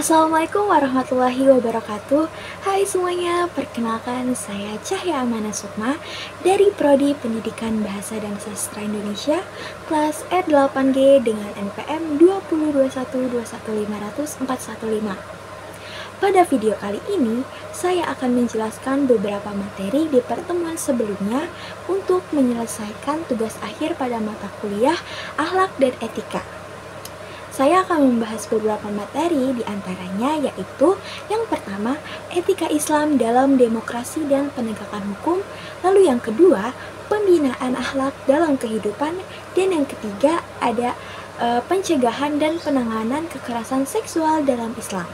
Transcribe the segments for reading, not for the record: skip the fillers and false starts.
Assalamualaikum warahmatullahi wabarakatuh. Hai semuanya, perkenalkan saya Cahya Amana Sukma dari Prodi Pendidikan Bahasa dan Sastra Indonesia kelas R8G dengan NPM 20212121515. Pada video kali ini, saya akan menjelaskan beberapa materi di pertemuan sebelumnya untuk menyelesaikan tugas akhir pada mata kuliah Akhlak dan Etika. Saya akan membahas beberapa materi, diantaranya yaitu yang pertama, etika Islam dalam demokrasi dan penegakan hukum, lalu yang kedua, pembinaan akhlak dalam kehidupan, dan yang ketiga ada pencegahan dan penanganan kekerasan seksual dalam Islam.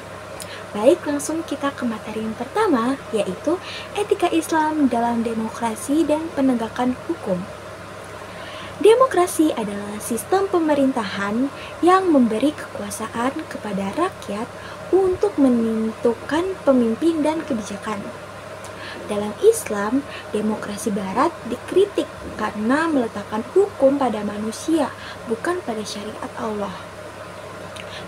Baik, langsung kita ke materi yang pertama, yaitu etika Islam dalam demokrasi dan penegakan hukum. Demokrasi adalah sistem pemerintahan yang memberi kekuasaan kepada rakyat untuk menentukan pemimpin dan kebijakan. Dalam Islam, demokrasi Barat dikritik karena meletakkan hukum pada manusia, bukan pada syariat Allah.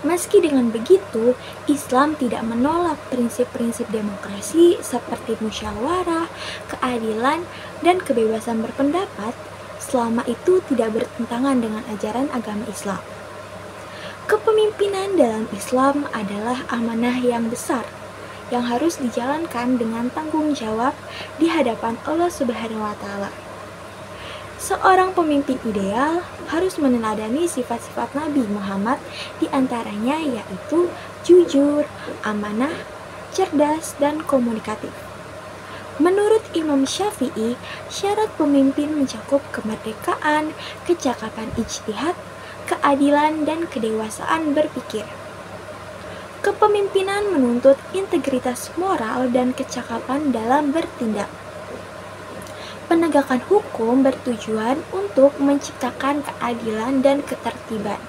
Meski dengan begitu, Islam tidak menolak prinsip-prinsip demokrasi seperti musyawarah, keadilan, dan kebebasan berpendapat, selama itu tidak bertentangan dengan ajaran agama Islam. Kepemimpinan dalam Islam adalah amanah yang besar yang harus dijalankan dengan tanggung jawab di hadapan Allah Subhanahu wa Ta'ala. Seorang pemimpin ideal harus meneladani sifat-sifat Nabi Muhammad, di antaranya yaitu jujur, amanah, cerdas, dan komunikatif. Menurut Imam Syafi'i, syarat pemimpin mencakup kemerdekaan, kecakapan ijtihad, keadilan, dan kedewasaan berpikir. Kepemimpinan menuntut integritas moral dan kecakapan dalam bertindak. Penegakan hukum bertujuan untuk menciptakan keadilan dan ketertiban.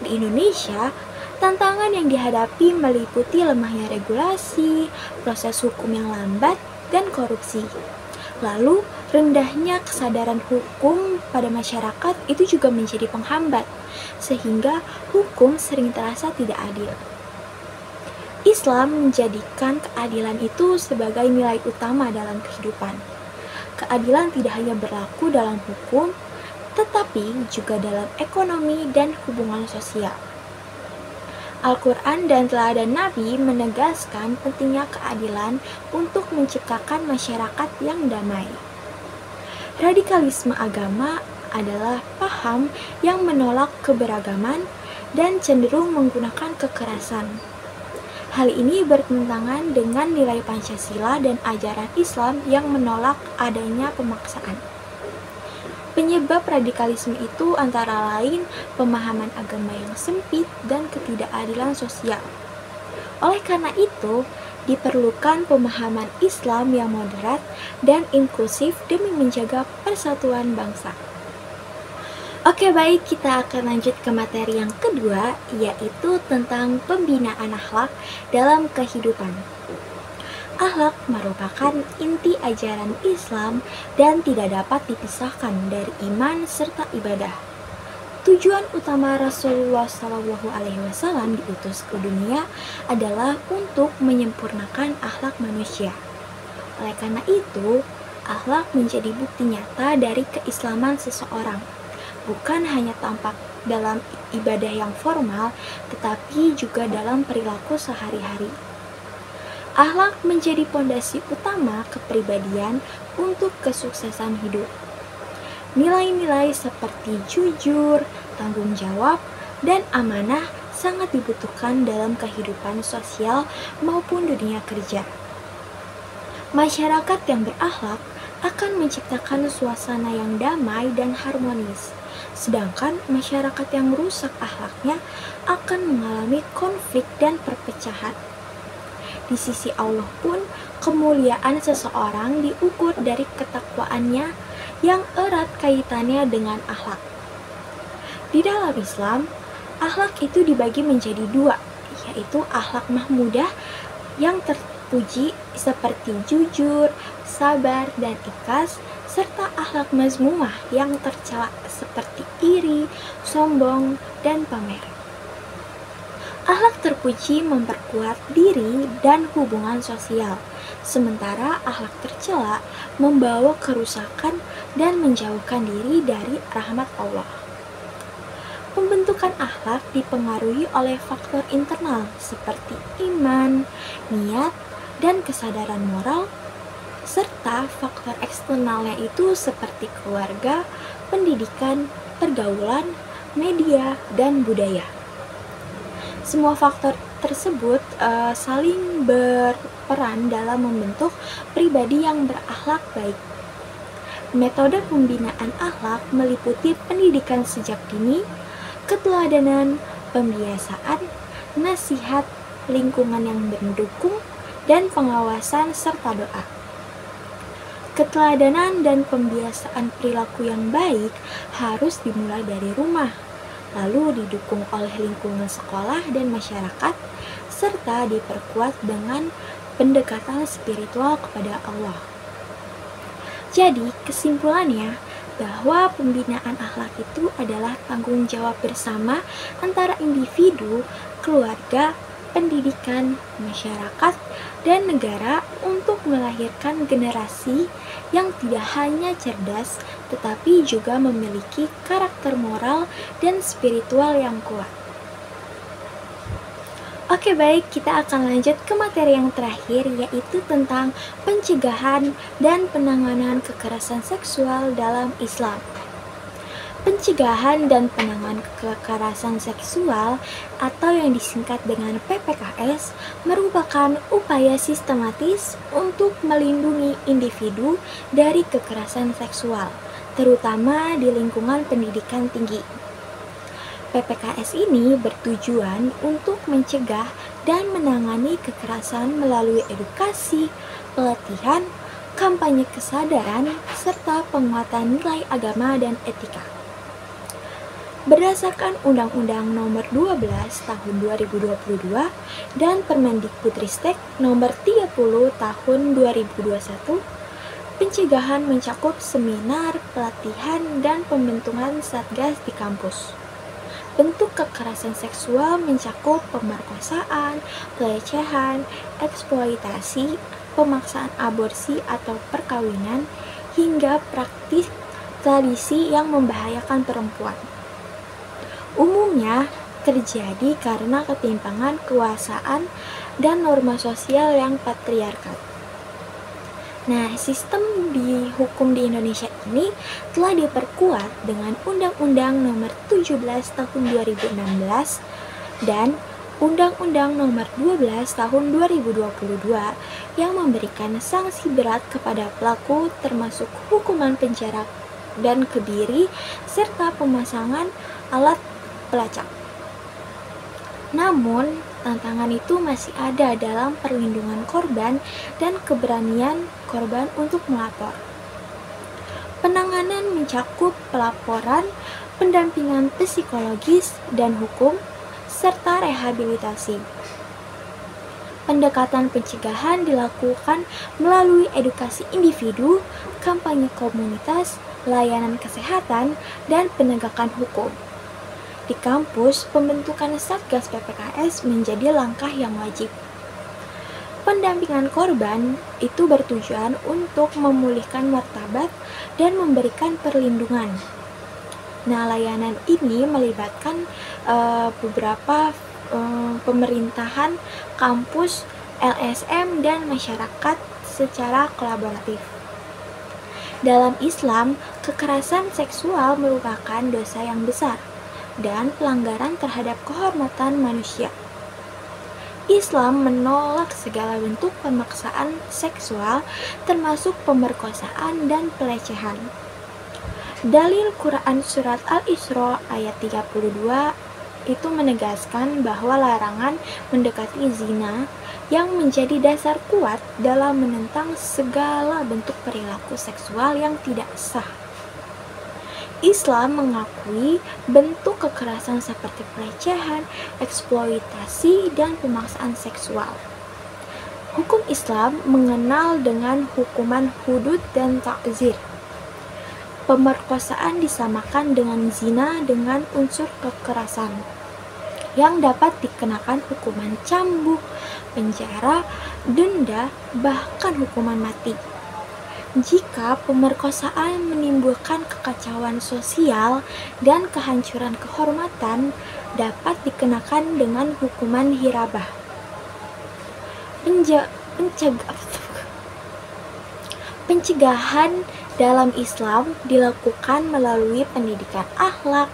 Di Indonesia, tantangan yang dihadapi meliputi lemahnya regulasi, proses hukum yang lambat, dan korupsi. Lalu, rendahnya kesadaran hukum pada masyarakat itu juga menjadi penghambat, sehingga hukum sering terasa tidak adil. Islam menjadikan keadilan itu sebagai nilai utama dalam kehidupan. Keadilan tidak hanya berlaku dalam hukum, tetapi juga dalam ekonomi dan hubungan sosial. Al-Quran dan teladan Nabi menegaskan pentingnya keadilan untuk menciptakan masyarakat yang damai. Radikalisme agama adalah paham yang menolak keberagaman dan cenderung menggunakan kekerasan. Hal ini bertentangan dengan nilai Pancasila dan ajaran Islam yang menolak adanya pemaksaan. Penyebab radikalisme itu antara lain pemahaman agama yang sempit dan ketidakadilan sosial. Oleh karena itu, diperlukan pemahaman Islam yang moderat dan inklusif demi menjaga persatuan bangsa. Oke, baik, kita akan lanjut ke materi yang kedua, yaitu tentang pembinaan akhlak dalam kehidupan. Akhlak merupakan inti ajaran Islam dan tidak dapat dipisahkan dari iman serta ibadah. Tujuan utama Rasulullah SAW diutus ke dunia adalah untuk menyempurnakan akhlak manusia. Oleh karena itu, akhlak menjadi bukti nyata dari keislaman seseorang, bukan hanya tampak dalam ibadah yang formal, tetapi juga dalam perilaku sehari-hari. Akhlak menjadi pondasi utama kepribadian untuk kesuksesan hidup. Nilai-nilai seperti jujur, tanggung jawab, dan amanah sangat dibutuhkan dalam kehidupan sosial maupun dunia kerja. Masyarakat yang berakhlak akan menciptakan suasana yang damai dan harmonis, sedangkan masyarakat yang rusak akhlaknya akan mengalami konflik dan perpecahan. Di sisi Allah pun, kemuliaan seseorang diukur dari ketakwaannya yang erat kaitannya dengan akhlak. Di dalam Islam, akhlak itu dibagi menjadi dua, yaitu akhlak mahmudah yang terpuji seperti jujur, sabar, dan ikhlas, serta akhlak mazmumah yang tercela seperti iri, sombong, dan pamer. Akhlak terpuji memperkuat diri dan hubungan sosial, sementara akhlak tercela membawa kerusakan dan menjauhkan diri dari rahmat Allah. Pembentukan akhlak dipengaruhi oleh faktor internal seperti iman, niat, dan kesadaran moral, serta faktor eksternalnya itu seperti keluarga, pendidikan, pergaulan, media, dan budaya. Semua faktor tersebut saling berperan dalam membentuk pribadi yang berakhlak baik. Metode pembinaan akhlak meliputi pendidikan sejak dini, keteladanan, pembiasaan, nasihat, lingkungan yang mendukung, dan pengawasan serta doa. Keteladanan dan pembiasaan perilaku yang baik harus dimulai dari rumah, lalu didukung oleh lingkungan sekolah dan masyarakat, serta diperkuat dengan pendekatan spiritual kepada Allah. Jadi, kesimpulannya bahwa pembinaan akhlak itu adalah tanggung jawab bersama antara individu, keluarga, pendidikan, masyarakat, dan negara untuk melahirkan generasi yang tidak hanya cerdas, tetapi juga memiliki karakter moral dan spiritual yang kuat. Oke baik, kita akan lanjut ke materi yang terakhir, yaitu tentang pencegahan dan penanganan kekerasan seksual dalam Islam. Pencegahan dan penanganan kekerasan seksual atau yang disingkat dengan PPKS merupakan upaya sistematis untuk melindungi individu dari kekerasan seksual, terutama di lingkungan pendidikan tinggi. PPKS ini bertujuan untuk mencegah dan menangani kekerasan melalui edukasi, pelatihan, kampanye kesadaran, serta penguatan nilai agama dan etika. Berdasarkan Undang-Undang Nomor 12 Tahun 2022 dan Permendikbudristek Nomor 30 Tahun 2021, pencegahan mencakup seminar, pelatihan, dan pembentukan satgas di kampus. Bentuk kekerasan seksual mencakup pemerkosaan, pelecehan, eksploitasi, pemaksaan aborsi atau perkawinan, hingga praktik tradisi yang membahayakan perempuan. Umumnya terjadi karena ketimpangan kekuasaan dan norma sosial yang patriarkat. Nah, sistem di hukum di Indonesia ini telah diperkuat dengan Undang-Undang Nomor 17 Tahun 2016 dan Undang-Undang Nomor 12 Tahun 2022 yang memberikan sanksi berat kepada pelaku termasuk hukuman penjara dan kebiri serta pemasangan alat pelacak. Namun, tantangan itu masih ada dalam perlindungan korban dan keberanian korban untuk melapor. Penanganan mencakup pelaporan, pendampingan psikologis dan hukum, serta rehabilitasi. Pendekatan pencegahan dilakukan melalui edukasi individu, kampanye komunitas, layanan kesehatan, dan penegakan hukum. Di kampus, pembentukan Satgas PPKS menjadi langkah yang wajib. Pendampingan korban itu bertujuan untuk memulihkan martabat dan memberikan perlindungan. Nah, layanan ini melibatkan beberapa pemerintahan, kampus, LSM, dan masyarakat secara kolaboratif. Dalam Islam, kekerasan seksual merupakan dosa yang besar dan pelanggaran terhadap kehormatan manusia. Islam menolak segala bentuk pemaksaan seksual termasuk pemerkosaan dan pelecehan. Dalil Quran Surat Al-Isra ayat 32 itu menegaskan bahwa larangan mendekati zina yang menjadi dasar kuat dalam menentang segala bentuk perilaku seksual yang tidak sah. Islam mengakui bentuk kekerasan seperti pelecehan, eksploitasi, dan pemaksaan seksual. Hukum Islam mengenal dengan hukuman hudud dan ta'zir. Pemerkosaan disamakan dengan zina dengan unsur kekerasan. yang dapat dikenakan hukuman cambuk, penjara, denda, bahkan hukuman mati. Jika pemerkosaan menimbulkan kekacauan sosial dan kehancuran kehormatan, dapat dikenakan dengan hukuman hirabah. Pencegahan dalam Islam dilakukan melalui pendidikan akhlak,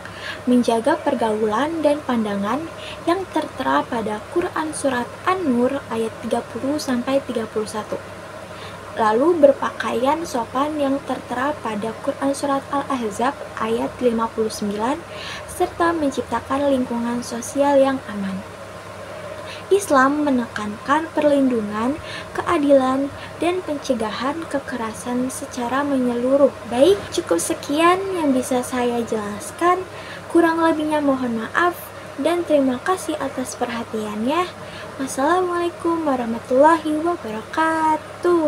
menjaga pergaulan dan pandangan yang tertera pada Quran Surat An-Nur ayat 30-31. Lalu berpakaian sopan yang tertera pada Quran Surat Al-Ahzab ayat 59, serta menciptakan lingkungan sosial yang aman. Islam menekankan perlindungan, keadilan, dan pencegahan kekerasan secara menyeluruh. Baik, cukup sekian yang bisa saya jelaskan. Kurang lebihnya mohon maaf dan terima kasih atas perhatiannya. Wassalamualaikum warahmatullahi wabarakatuh.